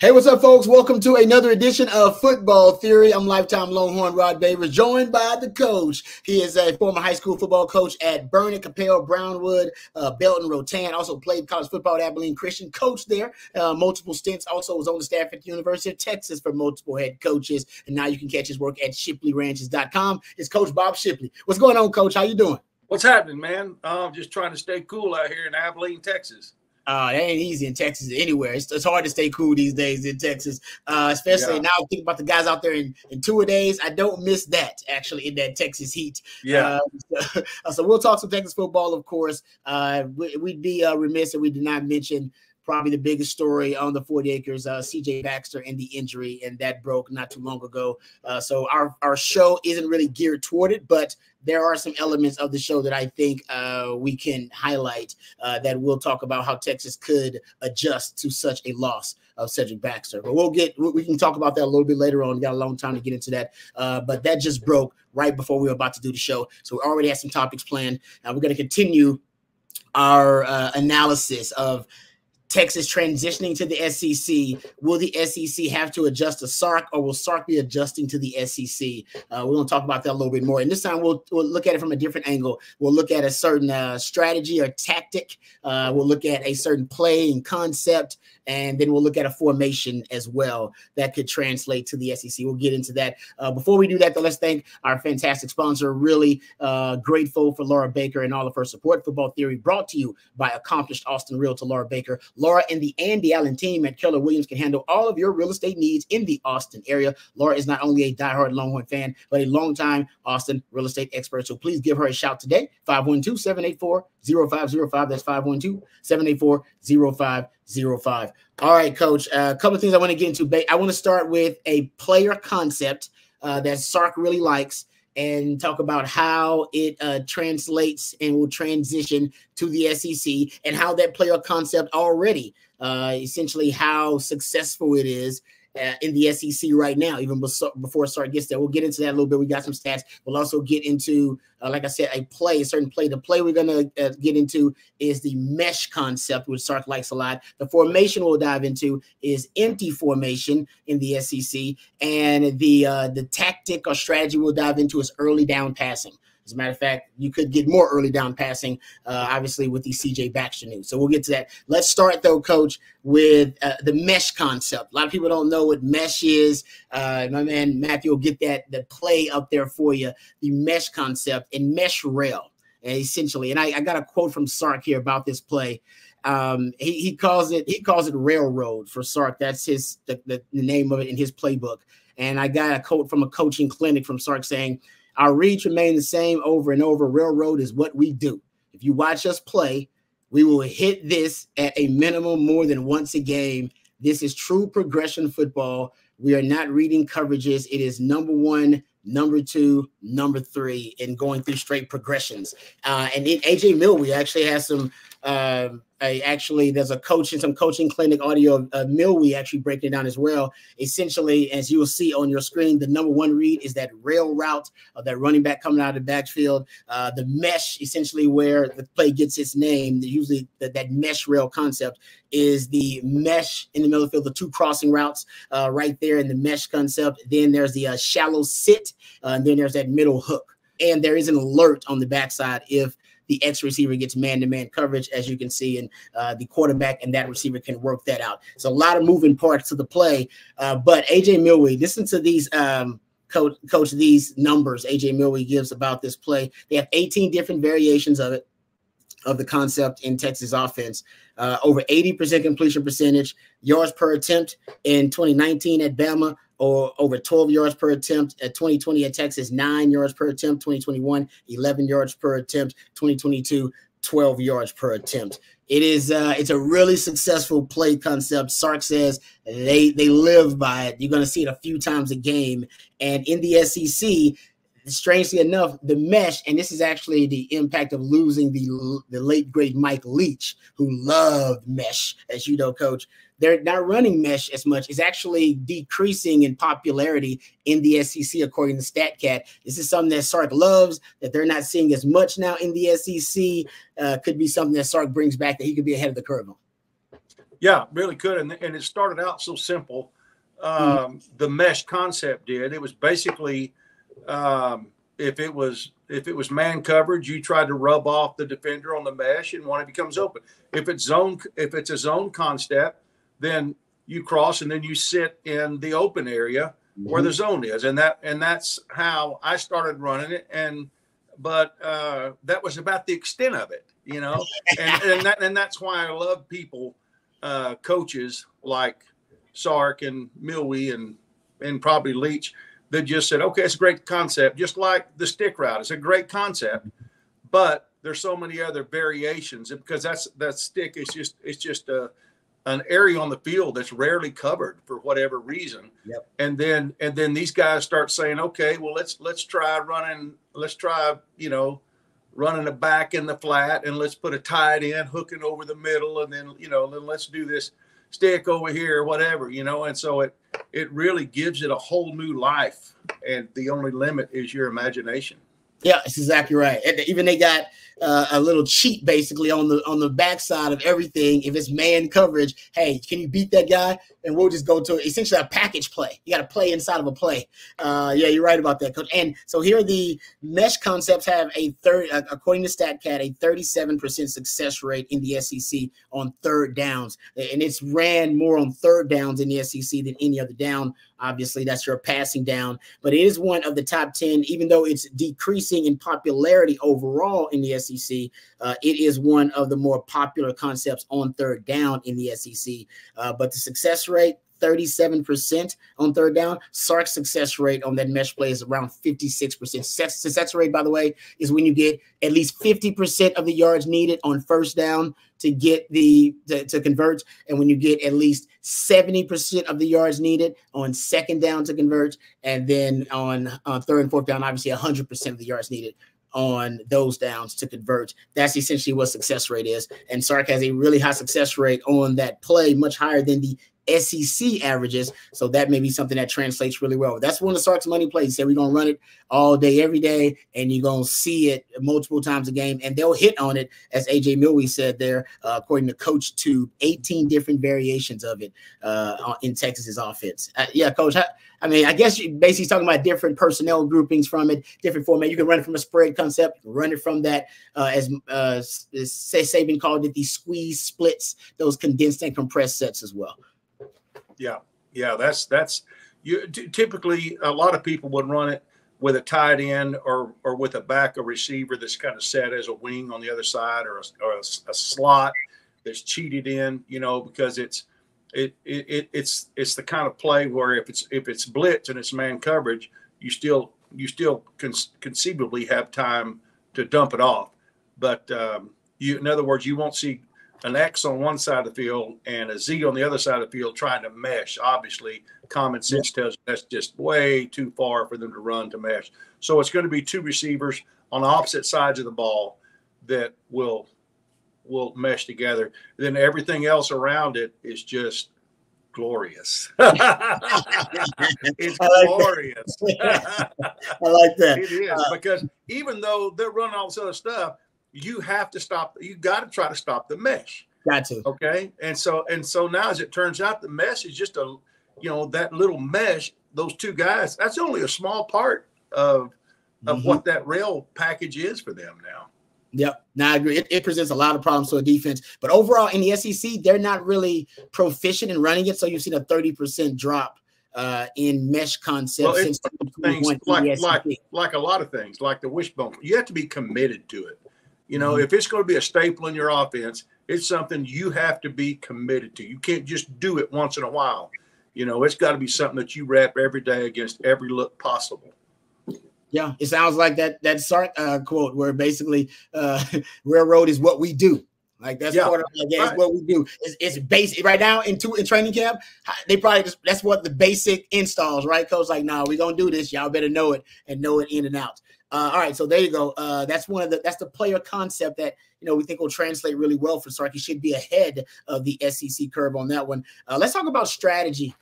Hey, what's up, folks? Welcome to another edition of Football Theory. I'm lifetime Longhorn Rod Babers, joined by the coach. He is a former high school football coach at Burnet, Capel, Brownwood, Belton, Rotan. Also played college football at Abilene Christian. Coached there, multiple stints. Also was on the staff at the University of Texas for multiple head coaches. And now you can catch his work at ShipleyRanches.com. It's Coach Bob Shipley. What's going on, Coach? How you doing? What's happening, man? Just trying to stay cool out here in Abilene, Texas. That ain't easy in Texas anywhere. It's hard to stay cool these days in Texas, especially now. Think about the guys out there in 2 days. I don't miss that, actually, in that Texas heat. Yeah. So we'll talk some Texas football, of course. We'd be remiss if we did not mention probably the biggest story on the 40 acres, CJ Baxter and the injury, and that broke not too long ago. So our show isn't really geared toward it, but there are some elements of the show that I think we can highlight that we'll talk about how Texas could adjust to such a loss of Cedric Baxter. But we can talk about that a little bit later on. We got a long time to get into that. But that just broke right before we were about to do the show. So we already had some topics planned. We're going to continue our analysis of Texas transitioning to the SEC. Will the SEC have to adjust to Sark, or will Sark be adjusting to the SEC? We're going to talk about that a little bit more. And this time we'll look at it from a different angle. We'll look at a certain strategy or tactic. We'll look at a certain play and concept, and then we'll look at a formation as well that could translate to the SEC. We'll get into that. Before we do that, though, let's thank our fantastic sponsor. Really grateful for Laura Baker and all of her support. Football Theory brought to you by accomplished Austin realtor Laura Baker. Laura and the Andy Allen team at Keller Williams can handle all of your real estate needs in the Austin area. Laura is not only a diehard Longhorn fan, but a longtime Austin real estate expert. So please give her a shout today, 512-784-0505. That's 512-784-0505. All right, Coach, a couple of things I want to get into. I want to start with a player concept that Sark really likes, and talk about how it translates and will transition to the SEC, and how that player concept already, essentially how successful it is in the SEC right now, even before Sark gets there. We'll get into that a little bit. We got some stats. We'll also get into, like I said, a certain play. The play we're going to get into is the mesh concept, which Sark likes a lot. The formation we'll dive into is empty formation in the SEC. And the tactic or strategy we'll dive into is early down passing. As a matter of fact, you could get more early down passing, obviously, with the CJ Baxter news. So we'll get to that. Let's start, though, Coach, with the mesh concept. A lot of people don't know what mesh is. My man Matthew will get the play up there for you. The mesh concept and mesh rail, essentially. And I got a quote from Sark here about this play. He calls it railroad for Sark. That's the name of it in his playbook. And I got a quote from a coaching clinic from Sark saying, "Our reads remain the same over and over. Railroad is what we do. If you watch us play, we will hit this at a minimum more than once a game. This is true progression football. We are not reading coverages. It is number one, number two, number three, and going through straight progressions." And AJ Milwee actually has some there's a coach in some coaching clinic audio of Milwee actually breaking it down as well. Essentially, as you will see on your screen, the number one read is that rail route of that running back coming out of the backfield. The mesh, essentially where the play gets its name, usually that mesh rail concept is the mesh in the middle of the field, the two crossing routes right there in the mesh concept. Then there's the shallow sit, and then there's that middle hook. And there is an alert on the backside if the X receiver gets man-to-man coverage, as you can see, and the quarterback and that receiver can work that out. So a lot of moving parts to the play. But AJ Milwee, listen to these, coach, these numbers AJ Milwee gives about this play. They have 18 different variations of it, of the concept in Texas offense. Over 80% completion percentage, yards per attempt in 2019 at Bama, or over 12 yards per attempt at 2020 at Texas, 9 yards per attempt, 2021, 11 yards per attempt, 2022, 12 yards per attempt. It's a really successful play concept. Sark says they live by it. You're going to see it a few times a game. And in the SEC, strangely enough, the mesh, and this is actually the impact of losing the late, great Mike Leach, who loved mesh, as you know, Coach. They're not running mesh as much. It's actually decreasing in popularity in the SEC, according to StatCat. This is something that Sark loves, that they're not seeing as much now in the SEC. Could be something that Sark brings back that he could be ahead of the curve on. Yeah, really could. And it started out so simple. The mesh concept did. It was basically if it was man coverage, you tried to rub off the defender on the mesh, and one it becomes open. If it's a zone concept, then you cross and then you sit in the open area where the zone is, and that's how I started running it. But that was about the extent of it, you know, and that's why I love people, coaches like Sark and Milwee and probably Leach, that just said, okay, it's a great concept, just like the stick route. It's a great concept, but there's so many other variations, because that stick is just an area on the field that's rarely covered for whatever reason. Yep. And then these guys start saying, okay, well, let's try running a back in the flat, and let's put a tight end hooking over the middle, and then then let's do this stick over here, whatever, and so it really gives it a whole new life, and the only limit is your imagination. Yeah, that's exactly right. And even they got a little cheat basically on the backside of everything. If it's man coverage, hey, can you beat that guy? And we'll just go to essentially a package play. You got to play inside of a play. Yeah, you're right about that, Coach. And so here the mesh concepts have according to StatCat, a 37% success rate in the SEC on third downs. And it's ran more on third downs in the SEC than any other down. Obviously, that's your passing down. But it is one of the top 10, even though it's decreasing in popularity overall in the SEC. It is one of the more popular concepts on third down in the SEC. But the success rate, 37% on third down. Sark's success rate on that mesh play is around 56%. Success rate, by the way, is when you get at least 50% of the yards needed on first down to get to convert, and when you get at least 70% of the yards needed on second down to convert, and then on third and fourth down, obviously 100% of the yards needed on those downs to convert. That's essentially what success rate is. And Sark has a really high success rate on that play, much higher than the SEC averages. So that may be something that translates really well. That's one of Sark's money plays. He said we're going to run it all day, every day, and you're going to see it multiple times a game, and they'll hit on it, as AJ Milwee said there, according to Coach Tube, 18 different variations of it in Texas's offense. Yeah, Coach, I mean, I guess you're basically talking about different personnel groupings from it, different format. You can run it from a spread concept, run it from that, as Saban called it, the squeeze splits, those condensed and compressed sets as well. Yeah, that's you. Typically, a lot of people would run it with a tight end or with a receiver that's kind of set as a wing on the other side, or a slot that's cheated in, because it's the kind of play where if it's blitz and it's man coverage, you still conceivably have time to dump it off. But in other words, you won't see an X on one side of the field and a Z on the other side of the field trying to mesh. Obviously, common sense tells you that's just way too far for them to run to mesh. So it's going to be two receivers on opposite sides of the ball that will mesh together. Then everything else around it is just glorious. It's glorious. I like that. It is, because even though they're running all this other stuff, you have to stop. You got to try to stop the mesh. Got to. Okay. And so now, as it turns out, the mesh is just that little mesh, those two guys, that's only a small part of what that rail package is for them now. Yep. Now I agree. It presents a lot of problems to a defense, but overall in the SEC, they're not really proficient in running it. So you've seen a 30% drop in mesh concepts. Well, it's things like a lot of things, like the wishbone. You have to be committed to it. If it's going to be a staple in your offense, it's something you have to be committed to. You can't just do it once in a while. It's got to be something that you rep every day against every look possible. Yeah, it sounds like that Sark quote, where basically railroad is what we do. Like that's part of it's what we do. It's basic right now in training camp. They probably that's what the basic installs, right? Coach, like, no, we're gonna do this. Y'all better know it and know it in and out. All right, so there you go. That's the player concept that we think will translate really well for Sark. He should be ahead of the SEC curve on that one. Let's talk about strategy.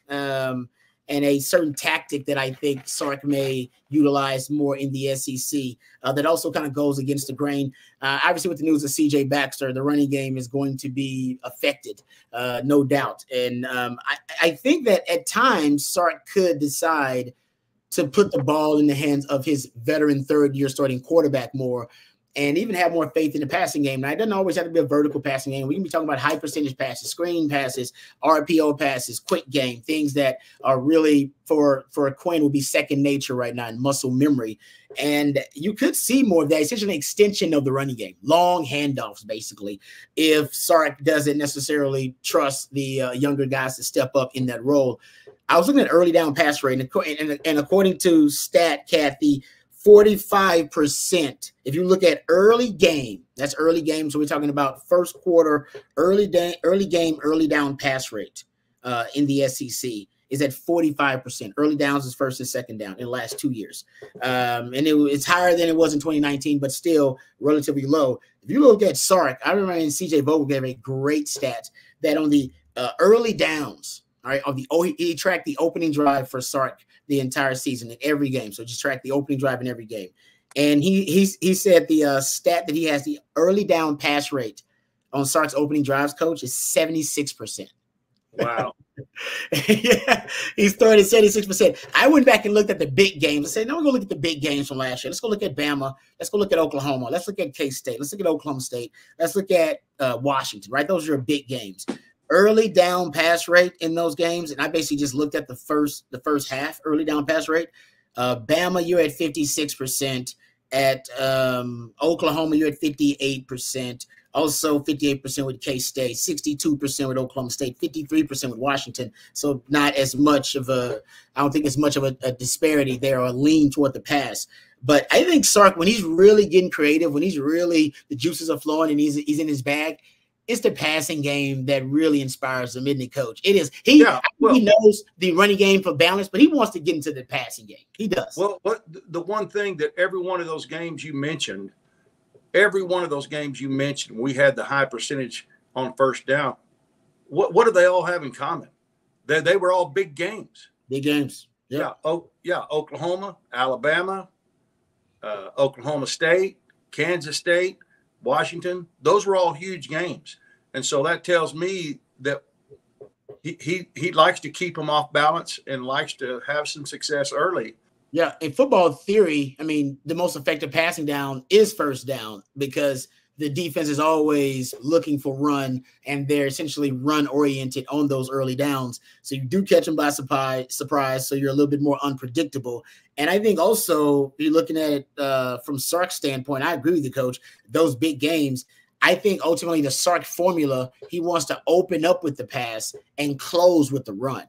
and a certain tactic that I think Sark may utilize more in the SEC that also kind of goes against the grain. Obviously, with the news of C.J. Baxter, the running game is going to be affected, no doubt. And I think that at times Sark could decide to put the ball in the hands of his veteran third-year starting quarterback more, and even have more faith in the passing game. Now, it doesn't always have to be a vertical passing game. We can be talking about high percentage passes, screen passes, RPO passes, quick game, things that are really for Quinn will be second nature right now and muscle memory. And you could see more of that. It's just an extension of the running game, long handoffs, basically, if Sark doesn't necessarily trust the younger guys to step up in that role. I was looking at early down pass rate, and according to StatCat, the 45%. If you look at early game, that's early game. So we're talking about first quarter, early game, early down pass rate in the SEC is at 45%. Early downs is first and second down in the last 2 years. And it's higher than it was in 2019, but still relatively low. If you look at Sark, I remember CJ Vogel gave a great stat that on the early downs, all right, he tracked the opening drive for Sark the entire season in every game. So just track the opening drive in every game. And he said the stat that he has the early down pass rate on Sark's opening drives, coach, is 76%. Wow. Yeah, he's throwing at 76%. I went back and looked at the big games and said, no, we're going to look at the big games from last year. Let's go look at Bama. Let's go look at Oklahoma. Let's look at K-State. Let's look at Oklahoma State. Let's look at Washington, right? Those are big games. Early down pass rate in those games, and I basically just looked at the first half early down pass rate. Bama, you're at 56%. At Oklahoma, you're at 58%. Also 58% with K-State, 62% with Oklahoma State, 53% with Washington. So not as much of I don't think as much of a disparity there or a lean toward the pass. But I think Sark, when he's really getting creative, when he's really, the juices are flowing and he's in his bag, it's the passing game that really inspires him, isn't it, Coach? It is. He knows the running game for balance, but he wants to get into the passing game. He does. Well, the one thing that every one of those games you mentioned, we had the high percentage on first down. What do they all have in common? They were all big games. Big games. Yep. Yeah. Oh, yeah. Oklahoma, Alabama, Oklahoma State, Kansas State, Washington, those were all huge games. And so that tells me that he likes to keep them off balance and likes to have some success early. Yeah, in football theory, I mean, the most effective passing down is first down because the defense is always looking for run, and they're essentially run-oriented on those early downs. So you do catch them by surprise, so you're a little bit more unpredictable. And I think also, you're looking at it from Sark's standpoint, I agree with you, Coach, those big games, I think ultimately the Sark formula, he wants to open up with the pass and close with the run.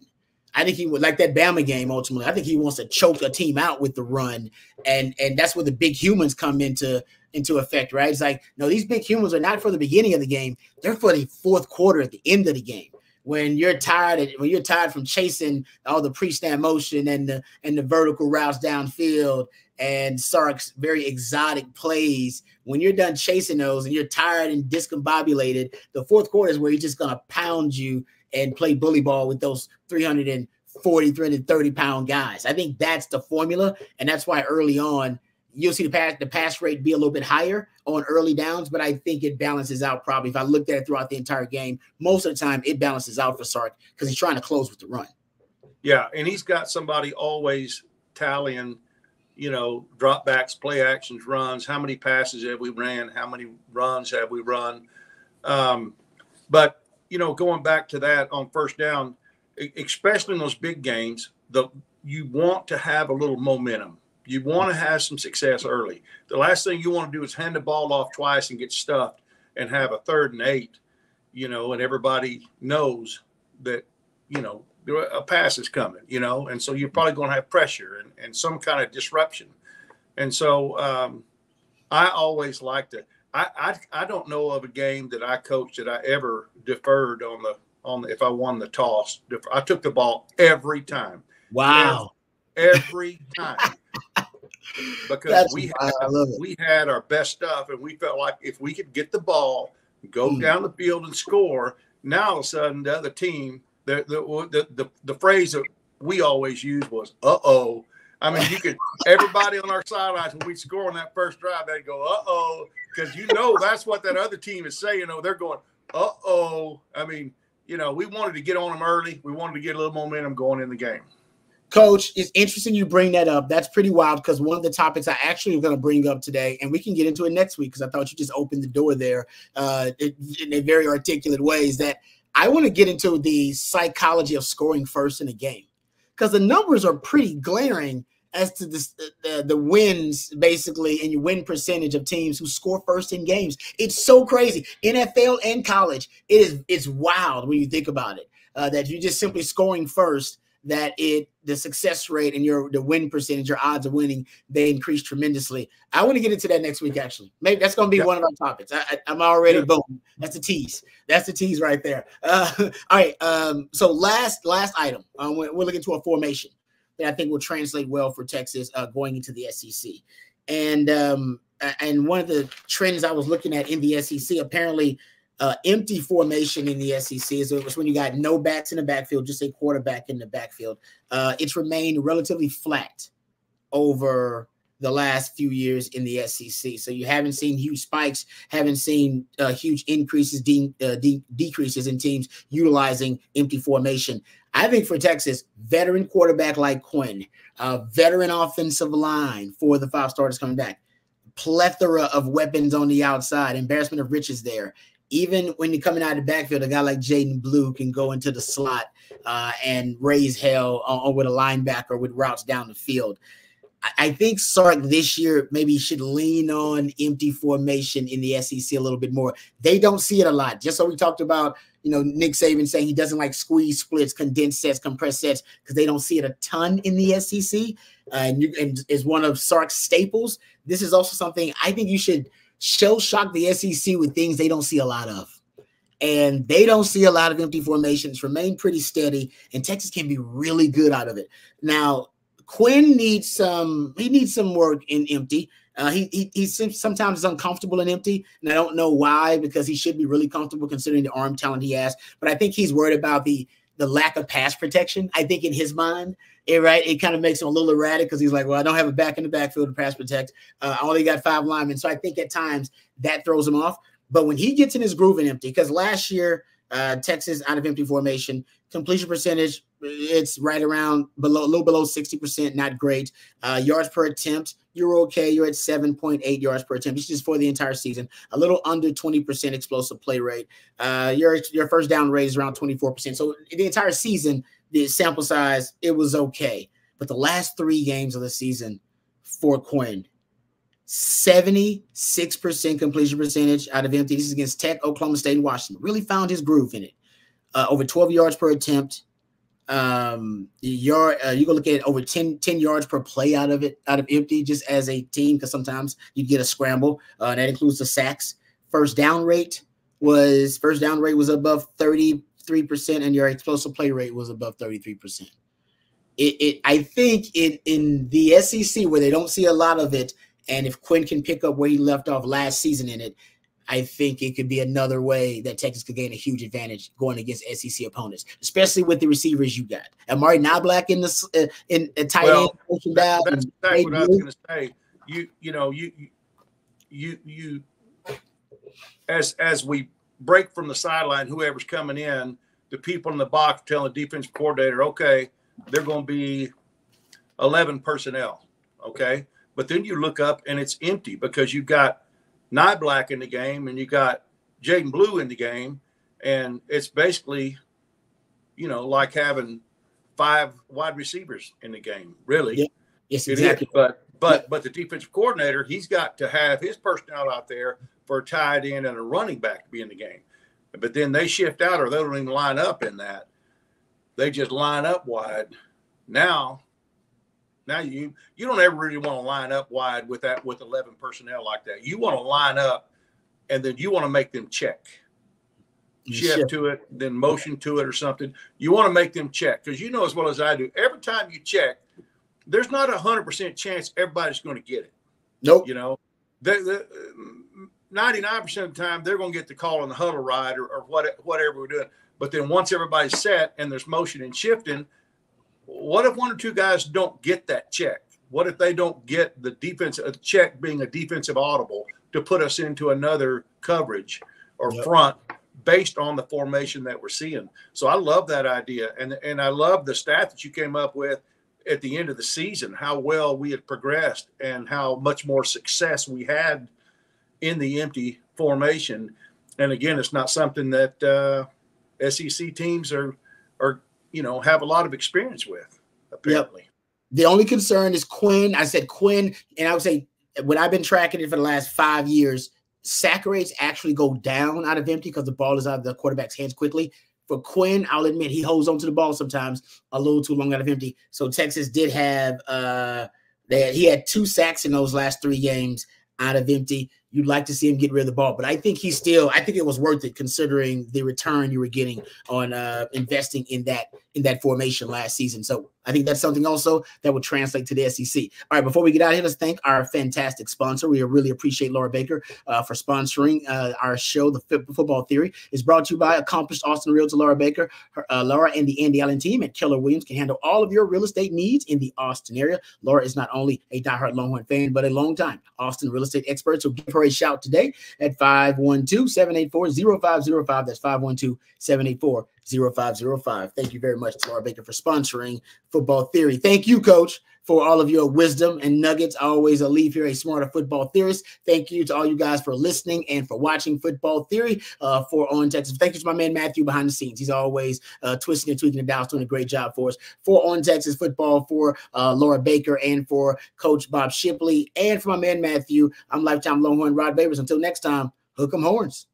I think he would like that Bama game ultimately. I think he wants to choke a team out with the run, and that's where the big humans come into effect, right? It's like, no, these big humans are not for the beginning of the game; they're for the fourth quarter at the end of the game. When you're tired from chasing all the pre-snap motion and the vertical routes downfield and Sark's very exotic plays, when you're done chasing those and you're tired and discombobulated, the fourth quarter is where he's just gonna pound you and play bully ball with those 340, 330-pound guys. I think that's the formula, and that's why early on you'll see the pass rate be a little bit higher on early downs, but I think it balances out probably. If I looked at it throughout the entire game, most of the time it balances out for Sark because he's trying to close with the run. Yeah, and he's got somebody always tallying, dropbacks, play actions, runs, how many passes have we ran, how many runs have we run. But going back to that on first down, especially in those big games, you want to have a little momentum. You want to have some success early. The last thing you want to do is hand the ball off twice and get stuffed and have a 3rd and 8, and everybody knows that, a pass is coming, and so you're probably going to have pressure and some kind of disruption. And so I always like to. I don't know of a game that I coached that I ever deferred on the if I won the toss. I took the ball every time. Wow. Every time. Because we had our best stuff, and we felt like if we could get the ball, go down the field and score, now all of a sudden the other team, the phrase that we always used was "uh-oh." I mean, you could everybody on our sidelines when we score on that first drive, they'd go "uh-oh," because that's what that other team is saying. They're going "uh-oh." I mean, we wanted to get on them early. We wanted to get a little momentum going in the game. Coach, it's interesting you bring that up. That's pretty wild because one of the topics I actually was going to bring up today, and we can get into it next week because I thought you just opened the door there in a very articulate way, is that I want to get into the psychology of scoring first in a game because the numbers are pretty glaring as to the wins, basically, and your win percentage of teams who score first in games. It's so crazy. NFL and college, it's wild when you think about it, that you're just simply scoring first, that the success rate and the win percentage, your odds of winning, they increase tremendously. I want to get into that next week, actually. Maybe that's going to be one of our topics. I'm already boom. That's the tease. That's the tease right there. All right. So last item, we're looking to a formation that I think will translate well for Texas going into the SEC. And one of the trends I was looking at in the SEC, apparently empty formation in the SEC is when you got no backs in the backfield, just a quarterback in the backfield. It's remained relatively flat over the last few years in the SEC. So you haven't seen huge spikes, haven't seen huge increases, decreases in teams utilizing empty formation. I think for Texas, veteran quarterback like Quinn, veteran offensive line for the 5 starters coming back, plethora of weapons on the outside, embarrassment of riches there. Even when you're coming out of the backfield, a guy like Jaden Blue can go into the slot and raise hell with a linebacker with routes down the field. I think Sark this year maybe should lean on empty formation in the SEC a little bit more. They don't see it a lot. Just so we talked about, Nick Saban saying he doesn't like squeeze splits, condensed sets, compressed sets, because they don't see it a ton in the SEC. And is one of Sark's staples. This is also something I think you should shell shock the SEC with things they don't see a lot of. And they don't see a lot of empty formations, remain pretty steady, and Texas can be really good out of it. Now, Quinn needs some work in empty. He sometimes is uncomfortable in empty, and I don't know why, because he should be really comfortable considering the arm talent he has. But I think he's worried about the lack of pass protection. I think in his mind, it kind of makes him a little erratic because he's like, well, I don't have a back in the backfield to pass protect. I only got 5 linemen. So I think at times that throws him off. But when he gets in his groove in empty, because last year, Texas out of empty formation, completion percentage, it's right around a little below 60%, not great. Yards per attempt, you're okay. You're at 7.8 yards per attempt. This is for the entire season. A little under 20% explosive play rate. Your first down rate is around 24%. So the entire season, the sample size, it was okay. But the last 3 games of the season for Quinn, 76% completion percentage out of empty. This is against Tech, Oklahoma State, and Washington. Really found his groove in it. Over 12 yards per attempt. You can look at over 10 yards per play out of empty, just as a team, because sometimes you get a scramble. That includes the sacks. First down rate was above 33%, and your explosive play rate was above 33%. I think in the SEC, where they don't see a lot of it, and if Quinn can pick up where he left off last season in it, I think it could be another way that Texas could gain a huge advantage going against SEC opponents, especially with the receivers you got. Amari Knobloch in tight end. That's exactly what I was going to say. You as we break from the sideline, whoever's coming in, the people in the box telling the defensive coordinator, okay, they're going to be 11 personnel, okay? But then you look up and it's empty because you've got Knobloch in the game and you got Jaden Blue in the game, and it's basically, like having 5 wide receivers in the game, really. Yeah. Yes, exactly. But the defensive coordinator, he's got to have his personnel out there for a tight end and a running back to be in the game. But then they shift out, or they don't even line up in that. They just line up wide. Now you don't ever really want to line up wide with 11 personnel like that. You want to line up, and then you want to make them check. Shift to it, then motion to it or something. You want to make them check, because as well as I do, every time you check, there's not 100% chance everybody's going to get it. Nope. 99% of the time they're going to get the call on the huddle ride or whatever we're doing. But then once everybody's set and there's motion and shifting, what if one or two guys don't get that check? What if they don't get the defensive check, being a defensive audible, to put us into another coverage or front based on the formation that we're seeing? So I love that idea. And I love the stat that you came up with at the end of the season, how well we had progressed and how much more success we had in the empty formation. And again, it's not something that SEC teams are have a lot of experience with, apparently. Yep. The only concern is Quinn. I said Quinn, and I would say when I've been tracking it for the last 5 years, sack rates actually go down out of empty because the ball is out of the quarterback's hands quickly. For Quinn, I'll admit he holds on to the ball sometimes a little too long out of empty. So Texas did have he had 2 sacks in those last 3 games out of empty. You'd like to see him get rid of the ball, but I think I think it was worth it considering the return you were getting on investing in that formation last season. So I think that's something also that would translate to the SEC. All right, before we get out of here, let's thank our fantastic sponsor. We really appreciate Laura Baker for sponsoring our show. The Football Theory is brought to you by accomplished Austin realtor Laura Baker. Laura and the Andy Allen team at Keller Williams can handle all of your real estate needs in the Austin area. Laura is not only a diehard Longhorn fan, but a longtime Austin real estate expert. So give her a shout today at 512-784-0505. That's 512-784-0505. Thank you very much to Laura Baker for sponsoring Football Theory. Thank you, Coach, for all of your wisdom and nuggets. I always leave here a smarter football theorist. Thank you to all you guys for listening and for watching Football Theory for On Texas. Thank you to my man Matthew behind the scenes. He's always twisting and tweaking the dials, doing a great job for us. For On Texas Football, for Laura Baker, and for Coach Bob Shipley, and for my man Matthew, I'm lifetime Longhorn Rod Babers. Until next time, hook 'em horns.